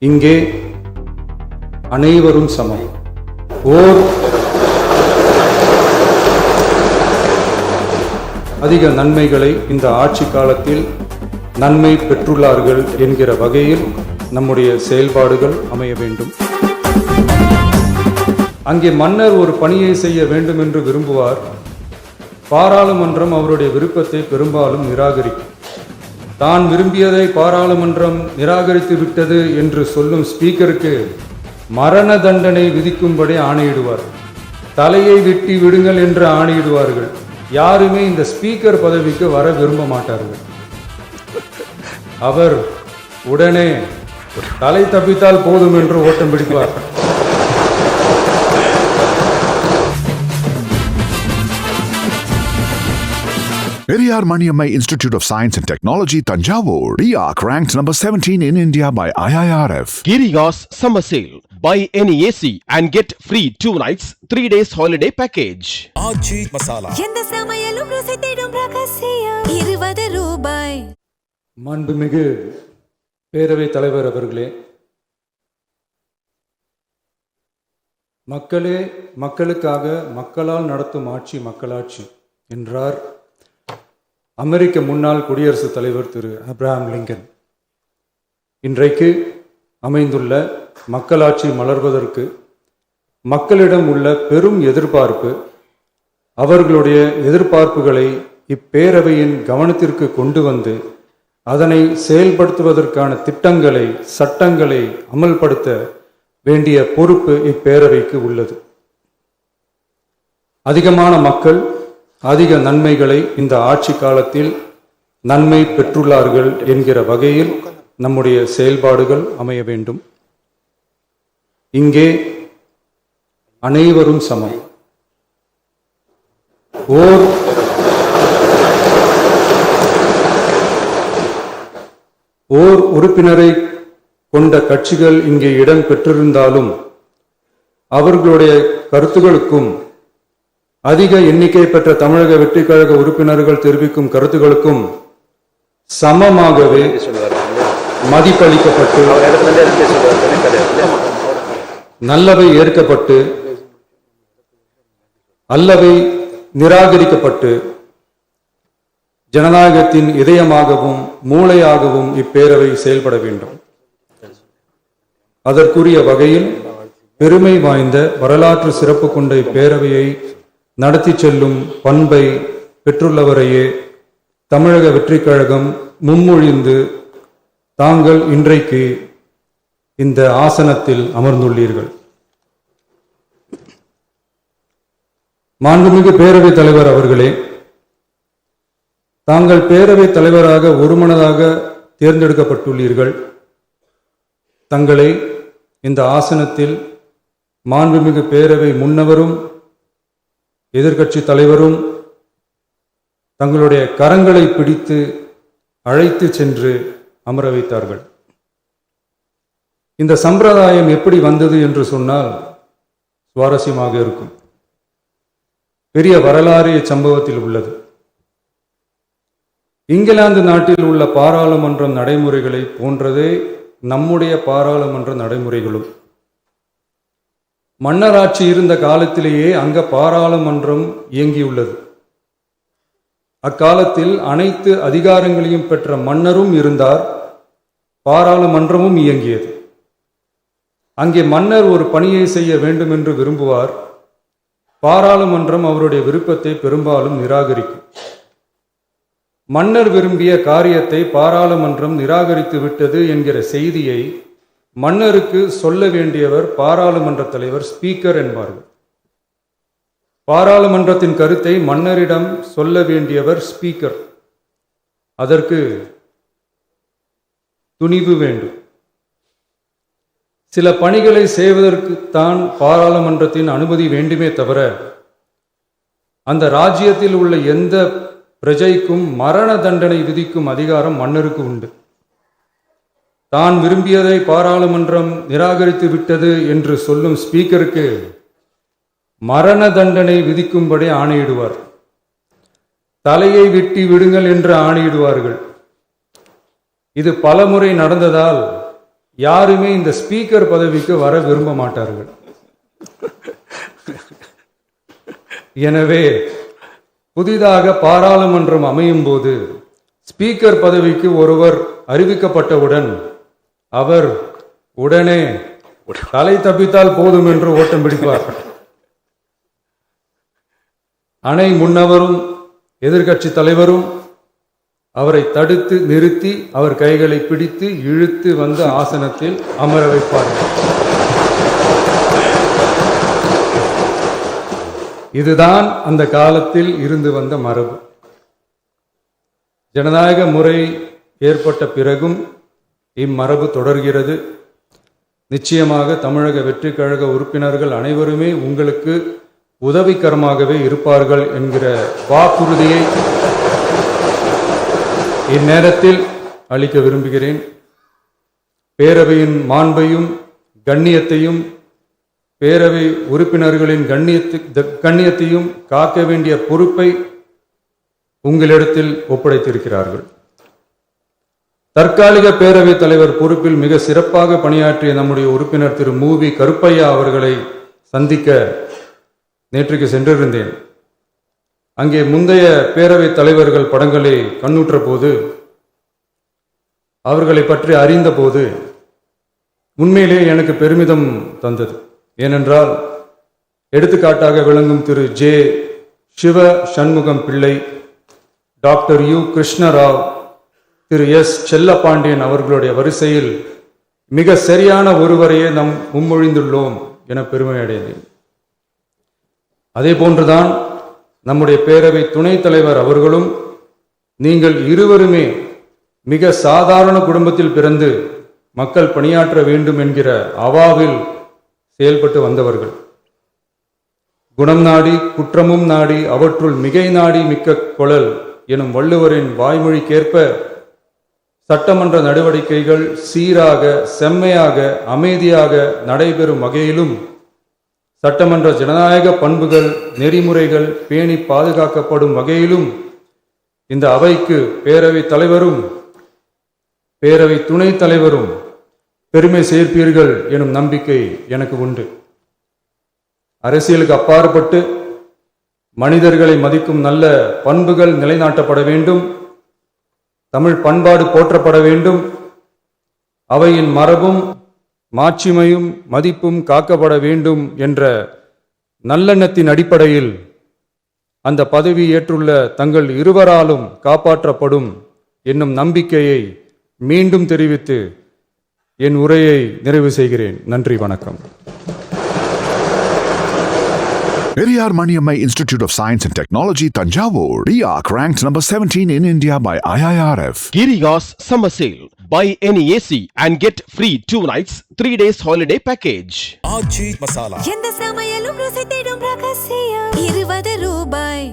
இங்கே அனைவரும் சமம். ஓர் அதிக நன்மைகளை இந்த ஆட்சி காலத்தில் நன்மை பெற்றுள்ளார்கள் என்கிற வகையில் நம்முடைய செயல்பாடுகள் அமைய வேண்டும். அங்கே மன்னர் ஒரு பணியை செய்ய வேண்டும் என்று விரும்புவார். பாராளுமன்றம் அவருடைய விருப்பத்தை பெரும்பாலும் நிராகரிக்கும். தான் விரும்பியதை பாராளுமன்றம் நிராகரித்து விட்டது என்று சொல்லும் ஸ்பீக்கருக்கு மரண தண்டனை விதிக்கும்படி ஆணையிடுவார். தலையை வெட்டி விடுங்கள் என்று ஆணையிடுவார்கள். யாருமே இந்த ஸ்பீக்கர் பதவிக்கு வர விரும்ப மாட்டார்கள். அவர் உடனே தலை தப்பித்தால் போதும் என்று ஓட்டம் பிடிப்பார். Periyar Maniammai Institute of Science and Technology, Tanjavur. RIAC ranked number 17 in India by IIRF. Girigas Summer Sale. Buy any AC and get free 2 nights, 3 days holiday package. ஆச்சி மசாலா. எந்த சமையலும் ருசி தேடும் ரகசியம் 20 ரூபாய். மாண்புமிகு பேரவைத் தலைவர் அவர்களே, மக்களே மக்களுக்காக, மக்களால் நடத்தும் ஆட்சி மக்களாட்சி என்றார் அமெரிக்க முன்னாள் குடியரசுத் தலைவர் திரு ஆப்ரஹாம் லிங்கன். இன்றைக்கு அமைந்துள்ள மக்களாட்சி மலர்வதற்கு மக்களிடம் உள்ள பெரும் எதிர்பார்ப்பு, அவர்களுடைய எதிர்பார்ப்புகளை இப்பேரவையின் கவனத்திற்கு கொண்டு வந்து அதனை செயல்படுத்துவதற்கான திட்டங்களை, சட்டங்களை அமல்படுத்த வேண்டிய பொறுப்பு இப்பேரவைக்கு உள்ளது. அதிகமான மக்கள் அதிக நன்மைகளை இந்த ஆட்சி காலத்தில் நன்மை பெற்றுள்ளார்கள் என்கிற வகையில் நம்முடைய செயல்பாடுகள் அமைய வேண்டும். இங்கே அனைவரும் சமம். ஓர் உறுப்பினரை கொண்ட கட்சிகள் இங்கே இடம் பெற்றிருந்தாலும் அவர்களுடைய கருத்துகளுக்கும் அதிக எண்ணிக்கை பெற்ற தமிழக வெற்றிக் கழக உறுப்பினர்கள் தெரிவிக்கும் கருத்துகளுக்கும் சமமாகவே மதிப்பளிக்கப்பட்டு நல்லவை ஏற்கப்பட்டு அல்லவை நிராகரிக்கப்பட்டு ஜனநாயகத்தின் இதயமாகவும் மூளையாகவும் இப்பேரவை செயல்பட வேண்டும். அதற்குரிய வகையில் பெருமை வாய்ந்த வரலாற்று சிறப்பு கொண்ட இப்பேரவையை நடத்தி செல்லும் பண்பை பெற்றுள்ளவரையே தமிழக வெற்றிக் கழகம் முன்மொழிந்து தாங்கள் இன்றைக்கு இந்த ஆசனத்தில் அமர்ந்துள்ளீர்கள். மாண்புமிகு பேரவைத் தலைவர் அவர்களே, தாங்கள் பேரவைத் தலைவராக ஒருமனதாக தேர்ந்தெடுக்கப்பட்டுள்ளீர்கள். தங்களை இந்த ஆசனத்தில் மாண்புமிகு பேரவை முன்னவரும் எதிர்க்கட்சி தலைவரும் தங்களுடைய கரங்களை பிடித்து அழைத்து சென்று அமர வைத்தார்கள். இந்த சம்பிரதாயம் எப்படி வந்தது என்று சொன்னால் சுவாரஸ்யமாக இருக்கும். பெரிய வரலாறு சம்பவத்தில் உள்ளது. இங்கிலாந்து நாட்டில் உள்ள பாராளுமன்ற நடைமுறைகளை போன்றதே நம்முடைய பாராளுமன்ற நடைமுறைகளும். மன்னராட்சி இருந்த காலத்திலேயே அங்க பாராளுமன்றம் இயங்கியுள்ளது. அக்காலத்தில் அனைத்து அதிகாரங்களையும் பெற்ற மன்னரும் இருந்தார், பாராளுமன்றமும் இயங்கியது. அங்கே மன்னர் ஒரு பணியை செய்ய வேண்டும் என்று விரும்புவார். பாராளுமன்றம் அவருடைய விருப்பத்தை பெரும்பாலும் நிராகரிக்கும். மன்னர் விரும்பிய காரியத்தை பாராளுமன்றம் நிராகரித்து விட்டது என்கிற செய்தியை மன்னருக்கு சொல்ல வேண்டியவர் பாராளுமன்ற தலைவர், ஸ்பீக்கர் என்பார்கள். பாராளுமன்றத்தின் கருத்தை மன்னரிடம் சொல்ல வேண்டியவர் ஸ்பீக்கர். அதற்கு துணிவு வேண்டும். சில பணிகளை செய்வதற்குத்தான் பாராளுமன்றத்தின் அனுமதி வேண்டுமே தவிர அந்த ராஜ்யத்தில் உள்ள எந்த பிரஜைக்கும் மரண தண்டனை விதிக்கும் அதிகாரம் மன்னருக்கு உண்டு. தான் விரும்பியதை பாராளுமன்றம் நிராகரித்து விட்டது என்று சொல்லும் ஸ்பீக்கருக்கு மரண தண்டனை விதிக்கும்படி ஆணையிடுவார். தலையை வெட்டி விடுங்கள் என்று ஆணையிடுவார்கள். இது பலமுறை நடந்ததால் யாருமே இந்த ஸ்பீக்கர் பதவிக்கு வர விரும்ப மாட்டார்கள். எனவே புதிதாக பாராளுமன்றம் அமையும் போது ஸ்பீக்கர் பதவிக்கு ஒருவர் அறிவிக்கப்பட்டவுடன் அவர் உடனே தலை தப்பித்தால் போதும் என்று ஓட்டம் பிடிப்பார். அணை முன்னவரும் எதிர்க்கட்சி தலைவரும் அவரை தடுத்து நிறுத்தி அவர் கைகளை பிடித்து இழுத்து வந்து ஆசனத்தில் அமர வைப்பார்கள். இதுதான் அந்த காலத்தில் இருந்து வந்த மரபு. ஜனநாயக முறை ஏற்பட்ட பிறகும் இம்மரபு தொடர்கிறது. நிச்சயமாக தமிழக வெற்றி கழக உறுப்பினர்கள் அனைவருமே உங்களுக்கு உதவிகரமாகவே இருப்பார்கள் என்கிற வாக்குறுதியை இந்நேரத்தில் அளிக்க விரும்புகிறேன். பேரவையின் மாண்பையும் கண்ணியத்தையும் பேரவை உறுப்பினர்களின் கண்ணியத்தையும் காக்க வேண்டிய பொறுப்பை உங்களிடத்தில் ஒப்படைத்திருக்கிறார்கள். தற்காலிக பேரவைத் தலைவர் பொறுப்பில் மிக சிறப்பாக பணியாற்றிய நம்முடைய உறுப்பினர் திரு மூவி கருப்பையா அவர்களை சந்திக்க நேற்றுக்கு சென்றிருந்தேன். அங்கே முந்தைய பேரவைத் தலைவர்கள் படங்களை கண்ணுற்ற போது, அவர்களை பற்றி அறிந்த போது உண்மையிலே எனக்கு பெருமிதம் தந்தது. ஏனென்றால் எடுத்துக்காட்டாக விளங்கும் திரு ஜே சிவ சண்முகம் பிள்ளை, டாக்டர் யு கிருஷ்ணராவ், திரு எஸ் செல்லப்பாண்டியன் அவர்களுடைய வரிசையில் மிக சரியான ஒருவரையே நாம் முன்மொழிந்துள்ளோம் என பெருமை அடைந்தேன். அதே போன்றுதான் நம்முடைய பேரவை துணைத் தலைவர் அவர்களும் நீங்கள் இருவருமே மிக சாதாரண குடும்பத்தில் பிறந்து மக்கள் பணியாற்ற வேண்டும் என்கிற அவாவில் செயல்பட்டு வந்தவர்கள். குணம் நாடி குற்றமும் நாடி அவற்றுள் மிகை நாடி மிக்க கொளல் எனும் வள்ளுவரின் வாய்மொழிக்கேற்ப சட்டமன்ற நடவடிக்கைகள் சீராக செம்மையாக அமைதியாக நடைபெறும் வகையிலும் சட்டமன்ற ஜனநாயக பண்புகள் நெறிமுறைகள் பேணி பாதுகாக்கப்படும் வகையிலும் இந்த அவைக்கு பேரவை தலைவரும் பேரவை துணைத் தலைவரும் பெருமை சேர்ப்பீர்கள் எனும் நம்பிக்கை எனக்கு உண்டு. அரசியலுக்கு அப்பாற்பட்டு மனிதர்களை மதிக்கும் நல்ல பண்புகள் நிலைநாட்டப்பட வேண்டும். தமிழ் பண்பாடு போற்றப்பட வேண்டும். அவையின் மரபும் மாட்சிமையும் மதிப்பும் காக்கப்பட வேண்டும் என்ற நல்லெண்ணத்தின் அடிப்படையில் அந்த பதவி ஏற்றுள்ள தங்கள் இருவராலும் காப்பாற்றப்படும் என்னும் நம்பிக்கையை மீண்டும் தெரிவித்து என் உரையை நிறைவு செய்கிறேன். நன்றி, வணக்கம். Periyar Maniammai Institute of Science and Technology, Tanjavur. DIARC ranked number 17 in India by IIRF. Girigas summer sale. Buy any AC and get free 2 nights, 3 days holiday package. ஆச்சி மசாலா எந்த சமையலும் ருசி தேடும் ரகசியம் 20 ரூபாய்.